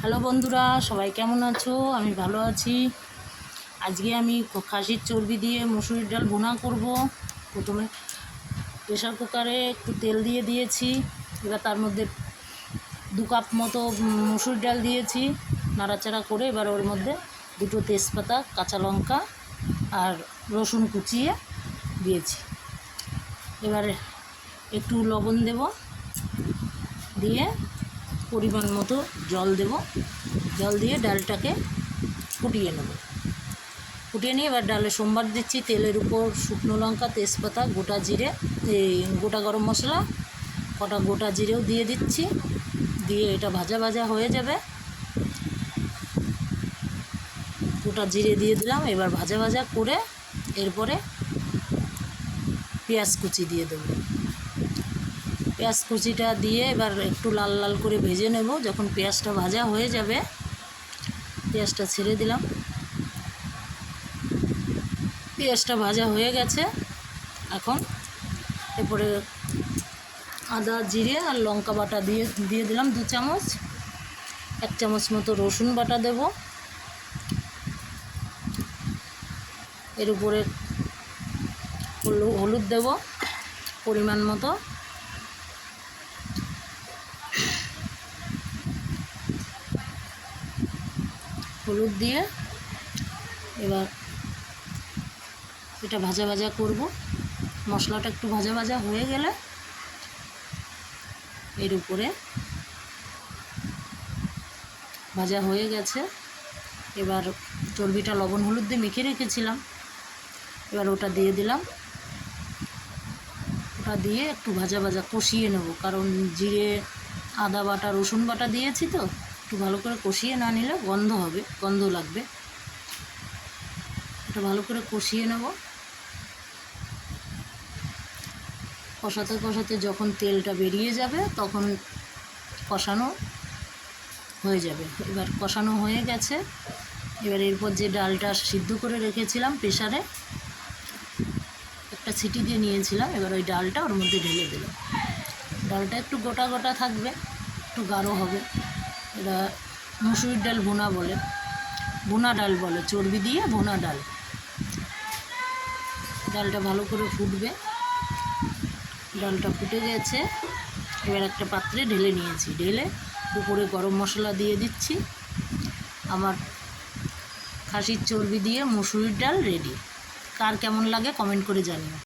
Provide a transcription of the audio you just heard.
Hello বন্ধুরা, সবাই কেমন আছো? আমি ভালো আছি। আজকে আমি খাসির চর্বি দিয়ে মুসুরির ডাল ভুনা করব। প্রথমে প্রেশার কুকারে একটু তেল দিয়ে দিয়েছি। এবার তার মধ্যে 2 কাপ মতো মুসুর ডাল দিয়েছি, নাড়াচাড়া করে এবার ওর মধ্যে 2টো তেজপাতা, কাঁচা লঙ্কা আর রসুন কুচিয়ে দিয়েছি। এবারে একটু লবণ দেব, দিয়ে পরিমাণ মতো জল দেব। জল দিয়ে ডালটাকে ফুটিয়ে নেব। ফুটিয়ে নিয়ে এবার ডালে সম্বার দিচ্ছি। তেলের উপর শুকনো লঙ্কা, তেজপাতা, গোটা জিরে, গোটা গরম মশলা, কটা গোটা জিরেও দিয়ে দিচ্ছি। দিয়ে এটা ভাজা ভাজা হয়ে যাবে। গোটা জিরে দিয়ে দিলাম। এবার ভাজা ভাজা করে এরপরে পেঁয়াজ কুচি দিয়ে দেবো। পেঁয়াজ কুচিটা দিয়ে এবার একটু লাল লাল করে ভেজে নেব। যখন পেঁয়াজটা ভাজা হয়ে যাবে, পেঁয়াজটা ছেড়ে দিলাম। পেঁয়াজটা ভাজা হয়ে গেছে। এখন এরপরে আদা, জিরে আর লঙ্কা বাটা দিয়ে দিলাম 2 চামচ। 1 চামচ মতো রসুন বাটা দেব। এর উপরে হলুদ দেব পরিমাণ মতো। হলুদ দিয়ে এবার এটা ভাজা ভাজা করব। মশলাটা একটু ভাজা ভাজা হয়ে গেলে এর উপরে ভাজা হয়ে গেছে। এবার চর্বিটা লবণ হলুদ দিয়ে মেখে রেখেছিলাম, এবার ওটা দিয়ে দিলাম। ওটা দিয়ে একটু ভাজা ভাজা কষিয়ে নেব, কারণ জিরে, আদা বাটা, রসুন বাটা দিয়েছি তো। একটু ভালো করে কষিয়ে না নিলে গন্ধ হবে, গন্ধ লাগবে। এটা ভালো করে কষিয়ে নেব। কষাতে কষাতে যখন তেলটা বেরিয়ে যাবে তখন কষানো হয়ে যাবে। এবার কষানো হয়ে গেছে। এবার এরপর যে ডালটা সিদ্ধ করে রেখেছিলাম প্রেশারে, একটা সিটি দিয়ে নিয়েছিলাম, এবার ওই ডালটা ওর মধ্যে ঢেলে দিলাম। ডালটা একটু গোটা গোটা থাকবে, একটু গাঢ় হবে। এটা মুসুরির ডাল ভুনা বলে, ভুনা ডাল বলে, চর্বি দিয়ে ভুনা ডাল। ডালটা ভালো করে ফুটবে। ডালটা ফুটে গেছে। এবার একটা পাত্রে ঢেলে নিয়েছি। ঢেলে উপরে গরম মশলা দিয়ে দিচ্ছি। আমার খাসির চর্বি দিয়ে মুসুরির ডাল রেডি। কার কেমন লাগে কমেন্ট করে জানিও।